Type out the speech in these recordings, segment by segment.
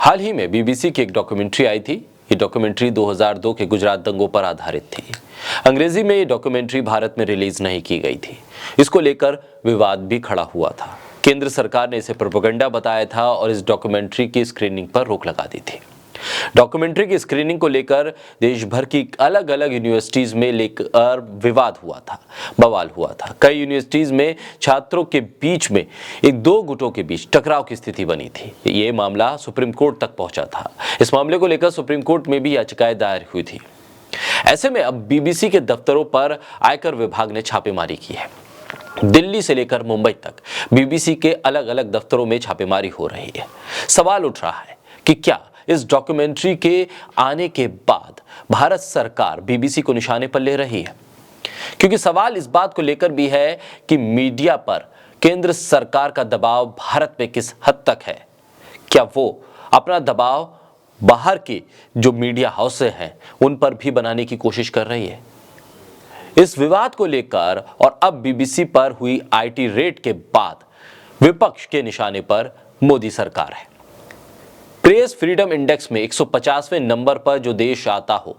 हाल ही में बीबीसी की एक डॉक्यूमेंट्री आई थी। ये डॉक्यूमेंट्री 2002 के गुजरात दंगों पर आधारित थी। अंग्रेजी में ये डॉक्यूमेंट्री भारत में रिलीज नहीं की गई थी। इसको लेकर विवाद भी खड़ा हुआ था। केंद्र सरकार ने इसे प्रोपेगेंडा बताया था और इस डॉक्यूमेंट्री की स्क्रीनिंग पर रोक लगा दी थी। डॉक्यूमेंट्री की स्क्रीनिंग को लेकर देश भर की अलग अलग यूनिवर्सिटीज में लेकर विवाद हुआ था, बवाल हुआ था। कई यूनिवर्सिटीज में छात्रों के बीच में एक दो गुटों के बीच टकराव की स्थिति बनी थी। ये मामला सुप्रीम कोर्ट तक पहुंचा था। इस मामले को लेकर सुप्रीम कोर्ट में भी याचिकाएं दायर हुई थी। ऐसे में अब बीबीसी के दफ्तरों पर आयकर विभाग ने छापेमारी की है। दिल्ली से लेकर मुंबई तक बीबीसी के अलग अलग दफ्तरों में छापेमारी हो रही है। सवाल उठ रहा है कि क्या इस डॉक्यूमेंट्री के आने के बाद भारत सरकार बीबीसी को निशाने पर ले रही है? क्योंकि सवाल इस बात को लेकर भी है कि मीडिया पर केंद्र सरकार का दबाव भारत में किस हद तक है। क्या वो अपना दबाव बाहर की जो मीडिया हाउसें हैं उन पर भी बनाने की कोशिश कर रही है? इस विवाद को लेकर और अब बीबीसी पर हुई आईटी रेड के बाद विपक्ष के निशाने पर मोदी सरकार है। प्रेस फ्रीडम इंडेक्स में 150वें नंबर पर जो देश आता हो,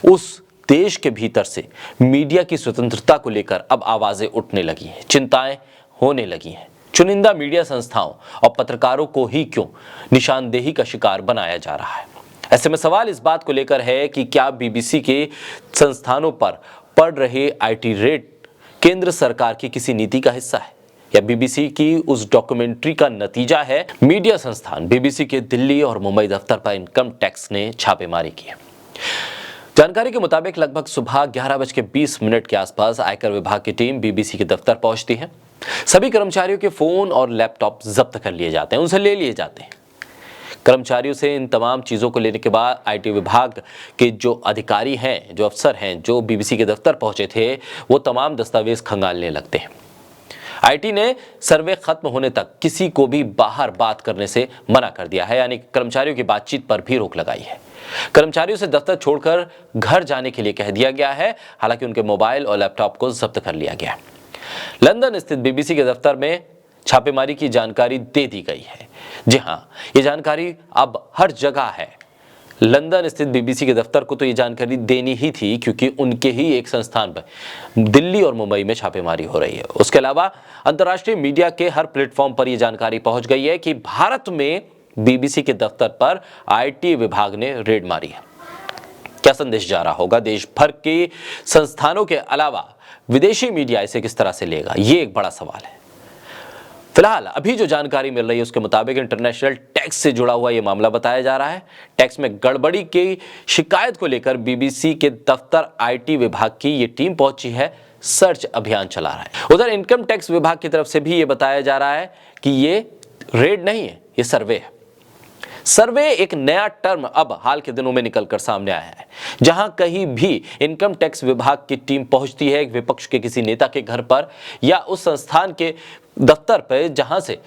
उस देश के भीतर से मीडिया की स्वतंत्रता को लेकर अब आवाजें उठने लगी हैं, चिंताएं होने लगी हैं। चुनिंदा मीडिया संस्थाओं और पत्रकारों को ही क्यों निशानदेही का शिकार बनाया जा रहा है? ऐसे में सवाल इस बात को लेकर है कि क्या बीबीसी के संस्थानों पर पड़ रहे आईटी रेड केंद्र सरकार की किसी नीति का हिस्सा है या बीबीसी की उस डॉक्यूमेंट्री का नतीजा है? मीडिया संस्थान बीबीसी के दिल्ली और मुंबई दफ्तर पर इनकम टैक्स ने छापेमारी की है। जानकारी के मुताबिक लगभग सुबह 11:20 के आसपास आयकर विभाग की टीम बीबीसी के दफ्तर पहुंचती है। सभी कर्मचारियों के फोन और लैपटॉप जब्त कर लिए जाते हैं, उनसे ले लिए जाते हैं। कर्मचारियों से इन तमाम चीज़ों को लेने के बाद आईटी विभाग के जो अधिकारी हैं, जो अफसर हैं, जो बीबीसी के दफ्तर पहुंचे थे, वो तमाम दस्तावेज खंगालने लगते हैं। आईटी ने सर्वे खत्म होने तक किसी को भी बाहर बात करने से मना कर दिया है, यानी कर्मचारियों की बातचीत पर भी रोक लगाई है। कर्मचारियों से दफ्तर छोड़कर घर जाने के लिए कह दिया गया है। हालांकि उनके मोबाइल और लैपटॉप को जब्त कर लिया गया है। लंदन स्थित बीबीसी के दफ्तर में छापेमारी की जानकारी दे दी गई है। जी हां, ये जानकारी अब हर जगह है। लंदन स्थित बीबीसी के दफ्तर को तो ये जानकारी देनी ही थी, क्योंकि उनके ही एक संस्थान पर दिल्ली और मुंबई में छापेमारी हो रही है। उसके अलावा अंतर्राष्ट्रीय मीडिया के हर प्लेटफॉर्म पर यह जानकारी पहुंच गई है कि भारत में बीबीसी के दफ्तर पर आईटी विभाग ने रेड मारी है। क्या संदेश जा रहा होगा? देश भर के संस्थानों के अलावा विदेशी मीडिया इसे किस तरह से लेगा, ये एक बड़ा सवाल है। फिलहाल अभी जो जानकारी मिल रही है उसके मुताबिक इंटरनेशनल टैक्स से जुड़ा हुआ यह मामला बताया जा रहा है। टैक्स में गड़बड़ी की शिकायत को लेकर बीबीसी के दफ्तर आईटी विभाग की ये टीम पहुंची है, सर्च अभियान चला रहा है। उधर इनकम टैक्स विभाग की तरफ से भी ये बताया जा रहा है कि ये रेड नहीं है, ये सर्वे है। सर्वे एक नया टर्म अब हाल के दिनों में निकलकर सामने आया है। जहां कहीं भी इनकम टैक्स विभाग की टीम पहुंचती है विपक्ष के किसी नेता के घर पर या उस संस्थान के दफ्तर पर, जहां से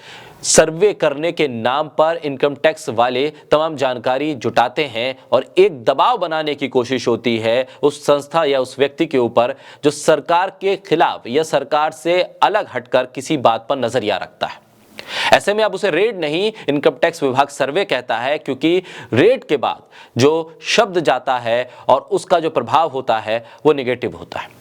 सर्वे करने के नाम पर इनकम टैक्स वाले तमाम जानकारी जुटाते हैं और एक दबाव बनाने की कोशिश होती है उस संस्था या उस व्यक्ति के ऊपर जो सरकार के खिलाफ या सरकार से अलग हटकर किसी बात पर नजरिया रखता है। ऐसे में अब उसे रेड नहीं, इनकम टैक्स विभाग सर्वे कहता है, क्योंकि रेड के बाद जो शब्द जाता है और उसका जो प्रभाव होता है वो नेगेटिव होता है।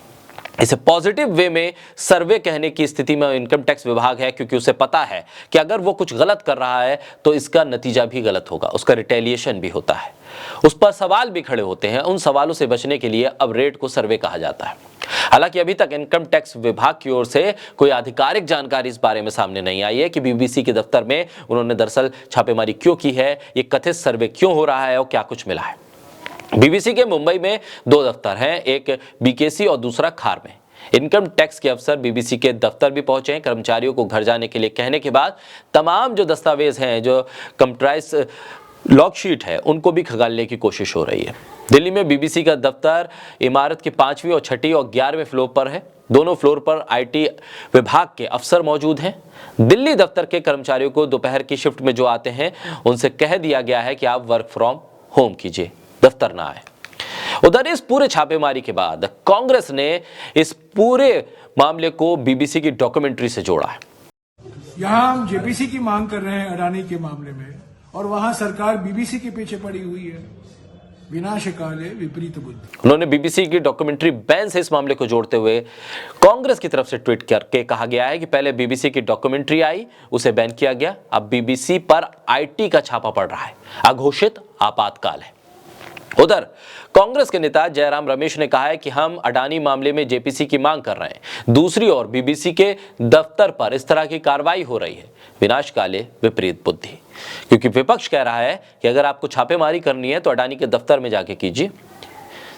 इसे पॉजिटिव वे में सर्वे कहने की स्थिति में इनकम टैक्स विभाग है, क्योंकि उसे पता है कि अगर वो कुछ गलत कर रहा है तो इसका नतीजा भी गलत होगा, उसका रिटेलिएशन भी होता है, उस पर सवाल भी खड़े होते हैं। उन सवालों से बचने के लिए अब रेड को सर्वे कहा जाता है। हालांकि अभी तक इनकम टैक्स विभाग की ओर से कोई आधिकारिक जानकारी इस बारे में सामने नहीं आई है कि बीबीसी के दफ्तर में उन्होंने दरअसल छापेमारी क्यों की है, ये कथित सर्वे क्यों हो रहा है और क्या कुछ मिला है। बीबीसी के मुंबई में दो दफ्तर हैं, एक बीकेसी और दूसरा खार में। इनकम टैक्स के अफसर बीबीसी के दफ्तर भी पहुंचे हैं। कर्मचारियों को घर जाने के लिए कहने के बाद तमाम जो दस्तावेज हैं, जो कंप्यूटराइज लॉग शीट है, उनको भी खंगालने की कोशिश हो रही है। दिल्ली में बीबीसी का दफ्तर इमारत की 5वीं और 6ठी और 11वें फ्लोर पर है। दोनों फ्लोर पर आईटी विभाग के अफसर मौजूद हैं। दिल्ली दफ्तर के कर्मचारियों को दोपहर की शिफ्ट में जो आते हैं उनसे कह दिया गया है कि आप वर्क फ्रॉम होम कीजिए, दफ्तर ना आए। उधर इस पूरे छापेमारी के बाद कांग्रेस ने इस पूरे मामले को बीबीसी की डॉक्यूमेंट्री से जोड़ा है। यहाँ हम जेपीसी की मांग कर रहे हैं अडानी के मामले में, और वहां सरकार बीबीसी के पीछे पड़ी हुई है। विनाश काले विपरीत बुद्धि। उन्होंने बीबीसी की डॉक्यूमेंट्री बैन से इस मामले को जोड़ते हुए कांग्रेस की तरफ से ट्वीट करके कहा गया है कि पहले बीबीसी की डॉक्यूमेंट्री आई, उसे बैन किया गया, अब बीबीसी पर आईटी का छापा पड़ रहा है, अघोषित आपातकाल है। उधर कांग्रेस के नेता जयराम रमेश ने कहा है कि हम अडानी मामले में जेपीसी की मांग कर रहे हैं। दूसरी ओर बीबीसी के दफ्तर पर इस तरह की कार्रवाई हो रही है, विनाश काले विपरीत बुद्धि। क्योंकि विपक्ष कह रहा है कि अगर आपको छापेमारी करनी है तो अडानी के दफ्तर में जाके कीजिए,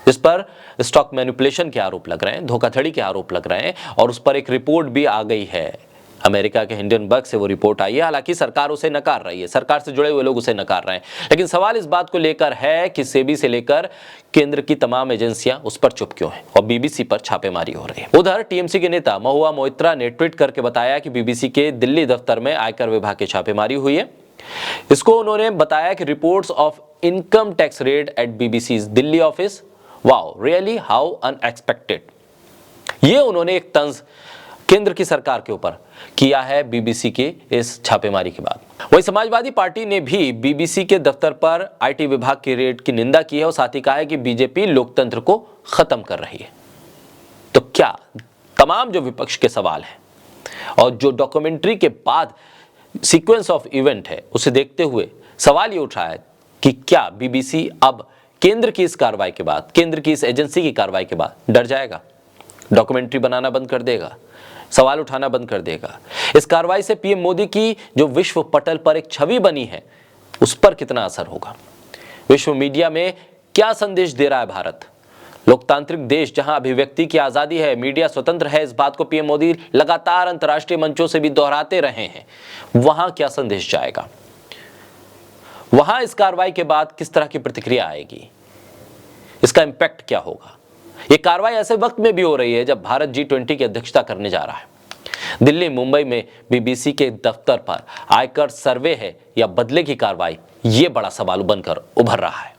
जिस पर स्टॉक मैनिपुलेशन के आरोप लग रहे हैं, धोखाधड़ी के आरोप लग रहे हैं, और उस पर एक रिपोर्ट भी आ गई है। अमेरिका के हिंडनबर्ग से वो रिपोर्ट आई है। हालांकि सरकार उसे नकार रही है, सरकार से जुड़े हुए लोग उसे नकार रहे हैं, लेकिन सवाल इस बात को लेकर है कि सेबी से लेकर केंद्र की तमाम एजेंसियां उस पर चुप क्यों हैं और बीबीसी पर छापेमारी हो रही है। उधर टीएमसी के नेता महुआ मोइत्रा ने ट्वीट करके बताया कि बीबीसी के दिल्ली दफ्तर में आयकर विभाग की छापेमारी हुई है। इसको उन्होंने बताया कि reports of income tax raid at BBC Delhi office, wow really how unexpected. ये उन्होंने एक तंज केंद्र की सरकार के ऊपर किया है बीबीसी के इस छापेमारी के बाद। वहीं समाजवादी पार्टी ने भी बीबीसी के दफ्तर पर आईटी विभाग की रेड की निंदा की है और साथ ही कहा है कि बीजेपी लोकतंत्र को खत्म कर रही है। तो क्या तमाम जो विपक्ष के सवाल हैं और जो डॉक्यूमेंट्री के बाद सीक्वेंस ऑफ इवेंट है उसे देखते हुए सवाल ये उठ रहा है कि क्या बीबीसी अब केंद्र की इस कार्रवाई के बाद, केंद्र की इस एजेंसी की कार्रवाई के बाद डर जाएगा, डॉक्यूमेंट्री बनाना बंद कर देगा, सवाल उठाना बंद कर देगा। इस कार्रवाई से पीएम मोदी की जो विश्व पटल पर एक छवि बनी है उस पर कितना असर होगा? विश्व मीडिया में क्या संदेश दे रहा है भारत? लोकतांत्रिक देश जहां अभिव्यक्ति की आजादी है, मीडिया स्वतंत्र है, इस बात को पीएम मोदी लगातार अंतर्राष्ट्रीय मंचों से भी दोहराते रहे हैं, वहां क्या संदेश जाएगा? वहां इस कार्रवाई के बाद किस तरह की प्रतिक्रिया आएगी? इसका इंपैक्ट क्या होगा? ये कार्रवाई ऐसे वक्त में भी हो रही है जब भारत G20 की अध्यक्षता करने जा रहा है। दिल्ली मुंबई में बीबीसी के दफ्तर पर आयकर सर्वे है या बदले की कार्रवाई, ये बड़ा सवाल बनकर उभर रहा है।